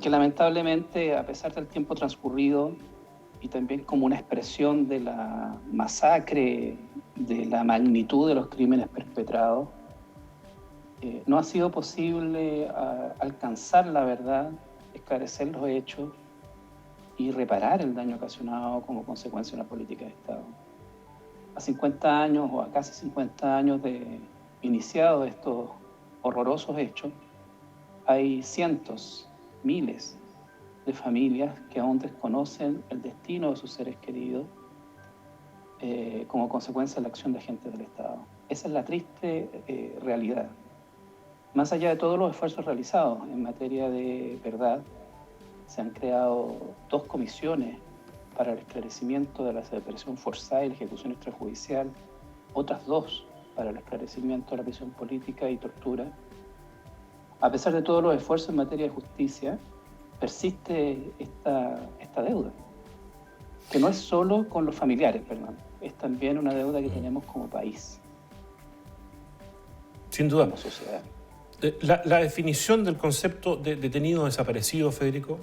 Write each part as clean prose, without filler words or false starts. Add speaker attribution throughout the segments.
Speaker 1: porque lamentablemente, a pesar del tiempo transcurrido y también como una expresión de la masacre, de la magnitud de los crímenes perpetrados, no ha sido posible alcanzar la verdad, esclarecer los hechos y reparar el daño ocasionado como consecuencia de una política de Estado. A 50 años o a casi 50 años de iniciado estos horrorosos hechos, hay cientos, miles de familias que aún desconocen el destino de sus seres queridos como consecuencia de la acción de agentes del Estado. Esa es la triste realidad. Más allá de todos los esfuerzos realizados en materia de verdad, se han creado 2 comisiones para el esclarecimiento de la desaparición forzada y la ejecución extrajudicial, otras 2 para el esclarecimiento de la prisión política y tortura. A pesar de todos los esfuerzos en materia de justicia, persiste esta deuda, que no es solo con los familiares, perdón, es también una deuda que tenemos como país.
Speaker 2: Sin duda.
Speaker 1: Como sociedad.
Speaker 2: La definición del concepto de detenido desaparecido, Federico.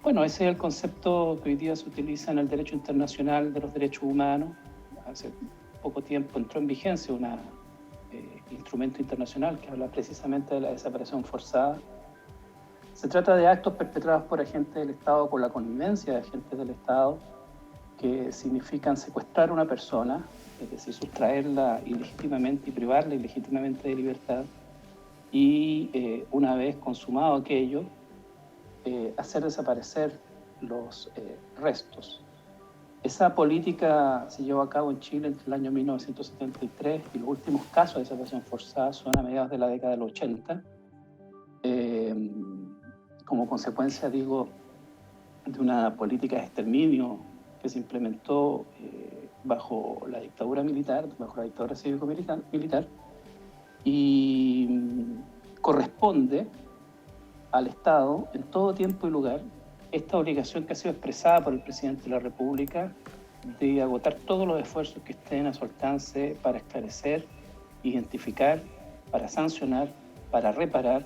Speaker 1: Bueno, ese es el concepto que hoy día se utiliza en el derecho internacional de los derechos humanos. Hace poco tiempo entró en vigencia un instrumento internacional que habla precisamente de la desaparición forzada. Se trata de actos perpetrados por agentes del Estado con la connivencia de agentes del Estado que significan secuestrar a una persona, es decir, sustraerla ilegítimamente y privarla ilegítimamente de libertad, y una vez consumado aquello, hacer desaparecer los restos. Esa política se llevó a cabo en Chile entre el año 1973 y los últimos casos de desaparición forzada son a mediados de la década del 80, como consecuencia, digo, de una política de exterminio que se implementó bajo la dictadura militar, bajo la dictadura cívico-militar, y corresponde al Estado, en todo tiempo y lugar, esta obligación que ha sido expresada por el presidente de la República de agotar todos los esfuerzos que estén a su alcance para esclarecer, identificar, para sancionar, para reparar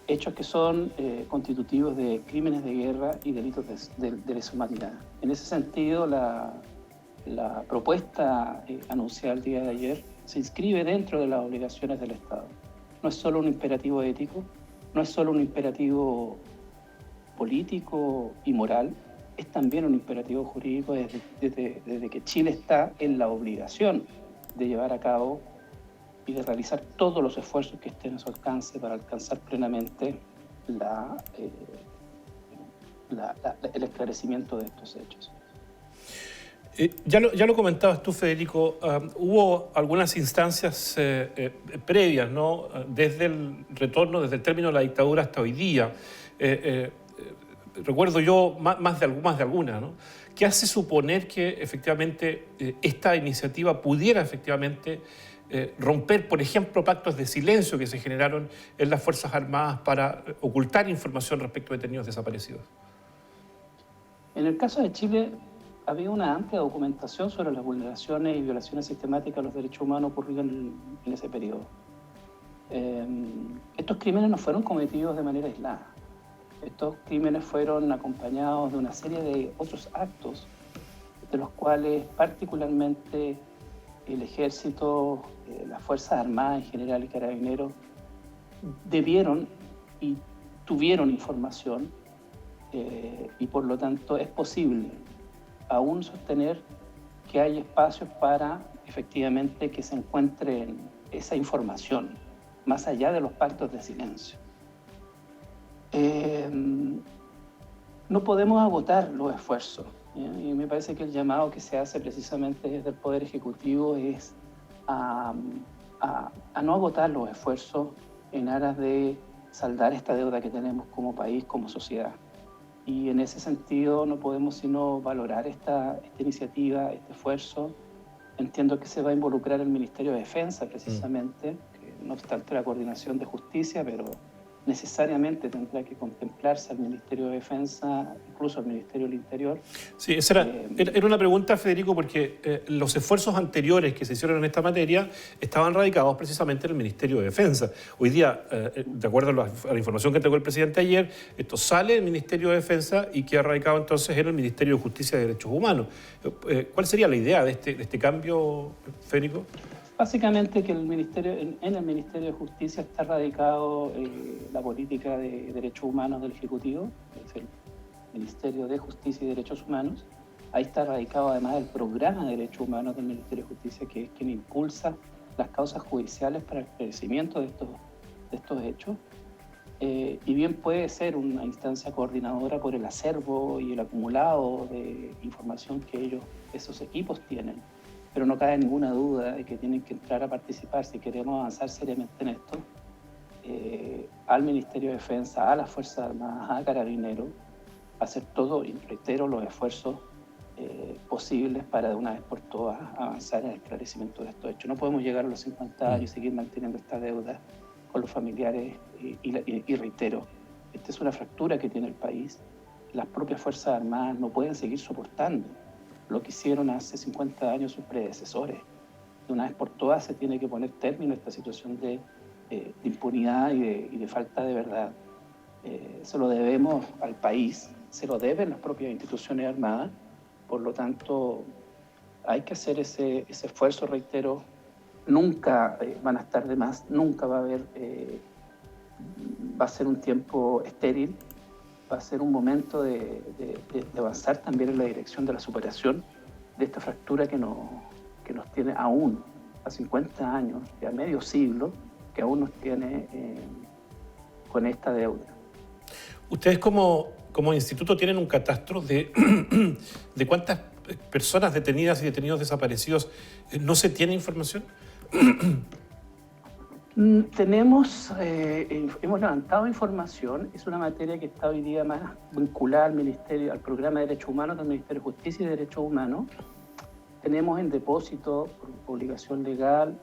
Speaker 1: hechos que son constitutivos de crímenes de guerra y delitos de lesa humanidad. En ese sentido, la propuesta anunciada el día de ayer se inscribe dentro de las obligaciones del Estado. No es solo un imperativo ético, no es solo un imperativo político y moral, es también un imperativo jurídico desde que Chile está en la obligación de llevar a cabo y de realizar todos los esfuerzos que estén a su alcance para alcanzar plenamente el esclarecimiento de estos hechos.
Speaker 2: Ya lo comentabas tú, Federico, hubo algunas instancias previas, ¿no? Desde el retorno, desde el término de la dictadura hasta hoy día. Recuerdo yo más de alguna, ¿no? ¿Qué hace suponer que efectivamente esta iniciativa pudiera efectivamente romper, por ejemplo, pactos de silencio que se generaron en las Fuerzas Armadas para ocultar información respecto a detenidos desaparecidos?
Speaker 1: En el caso de Chile, había una amplia documentación sobre las vulneraciones y violaciones sistemáticas a los derechos humanos ocurridas en ese periodo. Estos crímenes no fueron cometidos de manera aislada. Estos crímenes fueron acompañados de una serie de otros actos, de los cuales particularmente el Ejército, las Fuerzas Armadas en general y Carabineros debieron y tuvieron información y por lo tanto es posible aún sostener que hay espacios para efectivamente que se encuentre esa información, más allá de los pactos de silencio. No podemos agotar los esfuerzos, y me parece que el llamado que se hace precisamente desde el Poder Ejecutivo es a no agotar los esfuerzos en aras de saldar esta deuda que tenemos como país, como sociedad. Y en ese sentido no podemos sino valorar esta iniciativa, este esfuerzo. Entiendo que se va a involucrar el Ministerio de Defensa precisamente, que no obstante la coordinación de justicia, pero necesariamente tendrá que contemplarse al Ministerio de Defensa, incluso al Ministerio del Interior.
Speaker 2: Sí, esa era una pregunta, Federico, porque los esfuerzos anteriores que se hicieron en esta materia estaban radicados precisamente en el Ministerio de Defensa. Hoy día, de acuerdo a la información que entregó el presidente ayer, esto sale del Ministerio de Defensa y queda radicado entonces en el Ministerio de Justicia y Derechos Humanos. ¿Cuál sería la idea de este cambio, Federico?
Speaker 1: Básicamente que en el Ministerio de Justicia está radicado la política de derechos humanos del Ejecutivo, que es el Ministerio de Justicia y Derechos Humanos. Ahí está radicado además el programa de derechos humanos del Ministerio de Justicia, que es quien impulsa las causas judiciales para el esclarecimiento de estos hechos. Y bien puede ser una instancia coordinadora por el acervo y el acumulado de información que esos equipos tienen. Pero no cabe ninguna duda de que tienen que entrar a participar si queremos avanzar seriamente en esto, al Ministerio de Defensa, a las Fuerzas Armadas, a Carabineros, hacer todo, y reitero, los esfuerzos posibles para de una vez por todas avanzar en el esclarecimiento de estos hechos. No podemos llegar a los 50 años y seguir manteniendo esta deuda con los familiares y reitero, esta es una fractura que tiene el país. Las propias Fuerzas Armadas no pueden seguir soportando lo que hicieron hace 50 años sus predecesores. De una vez por todas se tiene que poner término a esta situación de impunidad y de falta de verdad. Se lo debemos al país, se lo deben las propias instituciones armadas, por lo tanto hay que hacer ese esfuerzo, reitero. Nunca van a estar de más, nunca va a ser un tiempo estéril, va a ser un momento de avanzar también en la dirección de la superación de esta fractura que nos tiene aún a 50 años, a medio siglo, que aún nos tiene con esta deuda.
Speaker 2: Ustedes como instituto tienen un catastro de cuántas personas detenidas y detenidos desaparecidos. ¿No se tiene información?
Speaker 1: Hemos levantado información, es una materia que está hoy día más vinculada al programa de Derechos Humanos del Ministerio de Justicia y Derechos Humanos. Tenemos en depósito, por obligación legal,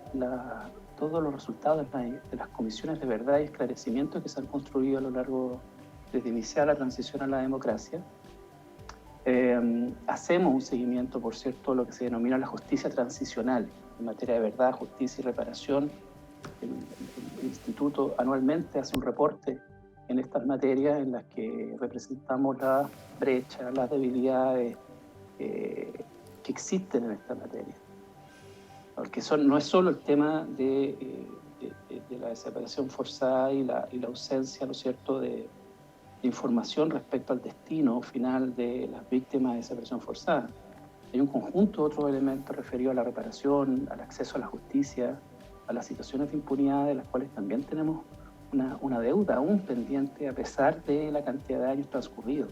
Speaker 1: todos los resultados de las comisiones de verdad y esclarecimiento que se han construido a lo largo desde iniciar la transición a la democracia. Hacemos un seguimiento, por cierto, lo que se denomina la justicia transicional en materia de verdad, justicia y reparación. El Instituto anualmente hace un reporte en estas materias en las que representamos las brechas, las debilidades que existen en esta materia. Porque no es solo el tema de la desaparición forzada y la ausencia, ¿no es cierto?, de información respecto al destino final de las víctimas de desaparición forzada. Hay un conjunto de otros elementos referidos a la reparación, al acceso a la justicia, a las situaciones de impunidad de las cuales también tenemos una deuda aún pendiente a pesar de la cantidad de años transcurridos.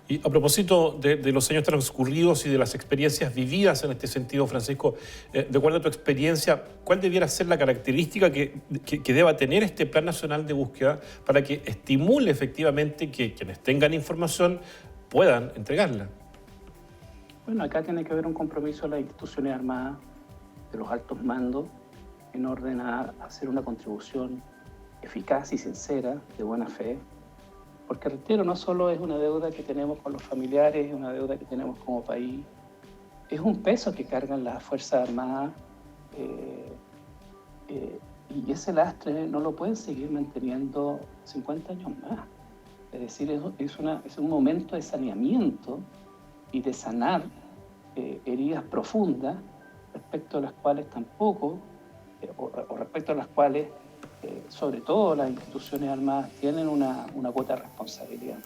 Speaker 2: Y a propósito de los años transcurridos y de las experiencias vividas en este sentido, Francisco, de acuerdo a tu experiencia, ¿cuál debiera ser la característica que deba tener este Plan Nacional de Búsqueda para que estimule efectivamente que quienes tengan información puedan entregarla?
Speaker 1: Bueno, acá tiene que haber un compromiso de las instituciones armadas, de los altos mandos, en orden a hacer una contribución eficaz y sincera, de buena fe, porque reitero, no solo es una deuda que tenemos con los familiares, es una deuda que tenemos como país, es un peso que cargan las Fuerzas Armadas y ese lastre no lo pueden seguir manteniendo 50 años más. Es decir, es un momento de saneamiento y de sanar heridas profundas respecto a las cuales tampoco, o respecto a las cuales sobre todo las instituciones armadas tienen una cuota de responsabilidad.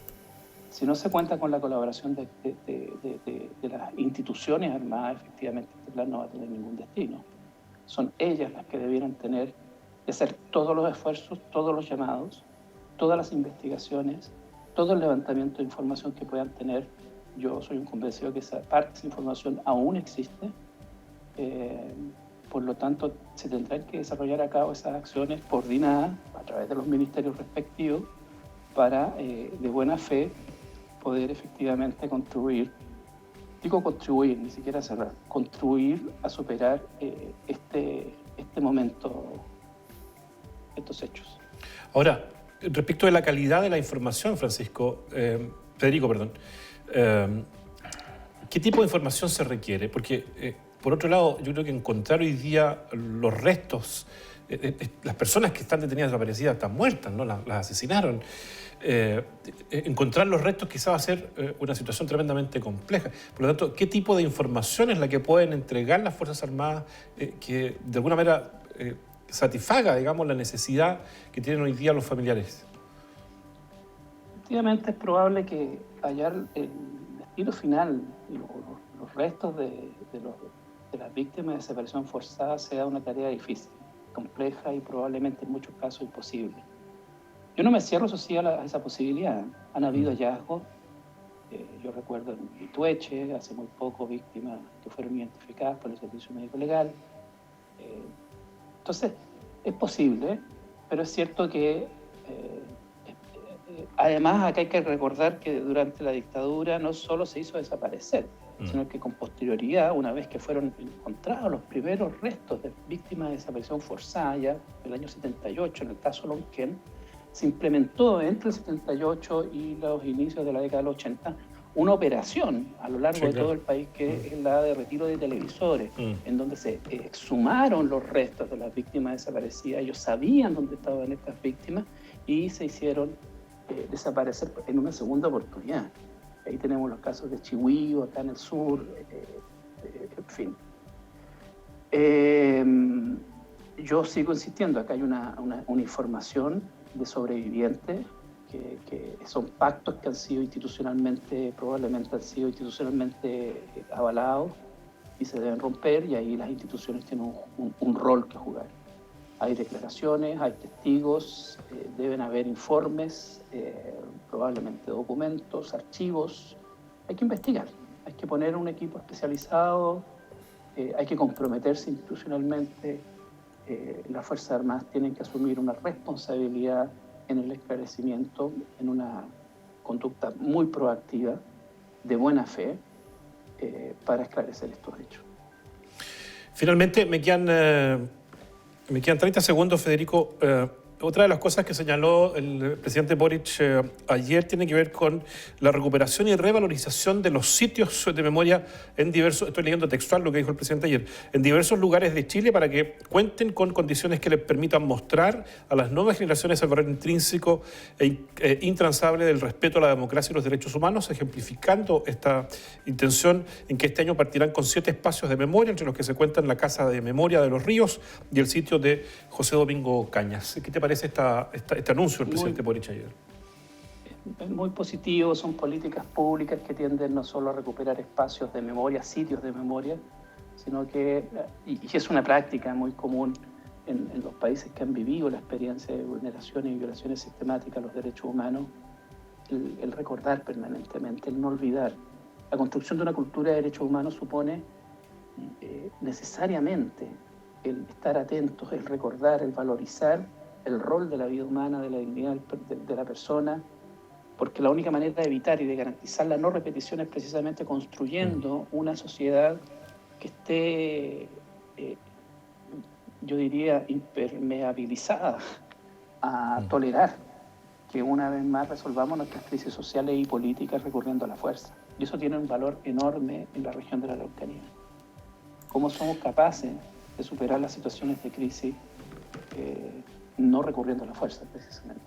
Speaker 1: Si no se cuenta con la colaboración de las instituciones armadas, efectivamente este plan no va a tener ningún destino. Son ellas las que debieran hacer todos los esfuerzos, todos los llamados, todas las investigaciones, todo el levantamiento de información que puedan tener. Yo soy un convencido que esa información aún existe. Por lo tanto, se tendrán que desarrollar a cabo esas acciones coordinadas a través de los ministerios respectivos para, de buena fe, poder efectivamente contribuir, ni siquiera cerrar, contribuir a superar este momento, estos hechos.
Speaker 2: Ahora, respecto de la calidad de la información, Federico, ¿qué tipo de información se requiere? Porque, por otro lado, yo creo que encontrar hoy día los restos, las personas que están detenidas desaparecidas están muertas, ¿no? Las asesinaron. Encontrar los restos quizá va a ser una situación tremendamente compleja. Por lo tanto, ¿qué tipo de información es la que pueden entregar las Fuerzas Armadas que de alguna manera satisfaga, digamos, la necesidad que tienen hoy día los familiares?
Speaker 1: Efectivamente, es probable que hallar el destino final, los restos de las víctimas de desaparición forzada sea una tarea difícil, compleja y probablemente en muchos casos imposible. Yo no me cierro, eso sí, a esa posibilidad. Han habido hallazgos, yo recuerdo en Itueche, hace muy poco, víctimas que fueron identificadas por el Servicio Médico Legal. Entonces, es posible, pero es cierto que además acá hay que recordar que durante la dictadura no solo se hizo desaparecer, sino que con posterioridad, una vez que fueron encontrados los primeros restos de víctimas de desaparición forzada, ya en el año 78, en el caso Lonquén, se implementó entre el 78 y los inicios de la década del 80 una operación a lo largo de todo el país que es la de retiro de televisores, en donde se exhumaron los restos de las víctimas desaparecidas. Ellos sabían dónde estaban estas víctimas y se hicieron desaparecer en una segunda oportunidad. Ahí tenemos los casos de Chihuahua, acá en el sur, en fin. Yo sigo insistiendo, acá hay una información de sobrevivientes que son pactos que han sido institucionalmente, probablemente han sido institucionalmente avalados y se deben romper, y ahí las instituciones tienen un rol que jugar. Hay declaraciones, hay testigos, deben haber informes, probablemente documentos, archivos. Hay que investigar, hay que poner un equipo especializado, hay que comprometerse institucionalmente. Las Fuerzas Armadas tienen que asumir una responsabilidad en el esclarecimiento, en una conducta muy proactiva, de buena fe, para esclarecer estos hechos.
Speaker 2: Finalmente, me quedan 30 segundos, Federico. Otra de las cosas que señaló el presidente Boric ayer tiene que ver con la recuperación y revalorización de los sitios de memoria en diversos, estoy leyendo textual lo que dijo el presidente ayer, en diversos lugares de Chile para que cuenten con condiciones que les permitan mostrar a las nuevas generaciones el valor intrínseco e intransable del respeto a la democracia y los derechos humanos, ejemplificando esta intención en que este año partirán con 7 espacios de memoria, entre los que se cuentan la Casa de Memoria de los Ríos y el sitio de José Domingo Cañas. ¿Qué te parece este anuncio del presidente Boric ayer?
Speaker 1: Es muy positivo, son políticas públicas que tienden no solo a recuperar espacios de memoria, sitios de memoria, sino que, y es una práctica muy común en los países que han vivido la experiencia de vulneraciones y violaciones sistemáticas a los derechos humanos, el recordar permanentemente, el no olvidar. La construcción de una cultura de derechos humanos supone necesariamente el estar atentos, el recordar, el valorizar el rol de la vida humana, de la dignidad de la persona, porque la única manera de evitar y de garantizar la no repetición es precisamente construyendo una sociedad que esté, yo diría, impermeabilizada a tolerar que una vez más resolvamos nuestras crisis sociales y políticas recurriendo a la fuerza. Y eso tiene un valor enorme en la región de la Araucanía. ¿Cómo somos capaces de superar las situaciones de crisis no recurriendo a la fuerza, precisamente?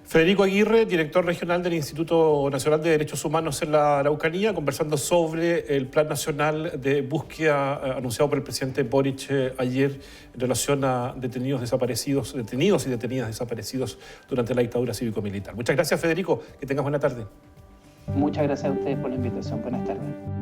Speaker 2: Federico Aguirre, director regional del Instituto Nacional de Derechos Humanos en la Araucanía, conversando sobre el Plan Nacional de Búsqueda anunciado por el presidente Boric ayer en relación a detenidos y detenidas desaparecidos durante la dictadura cívico-militar. Muchas gracias, Federico. Que tengas buena tarde.
Speaker 1: Muchas gracias a ustedes por la invitación. Buenas tardes.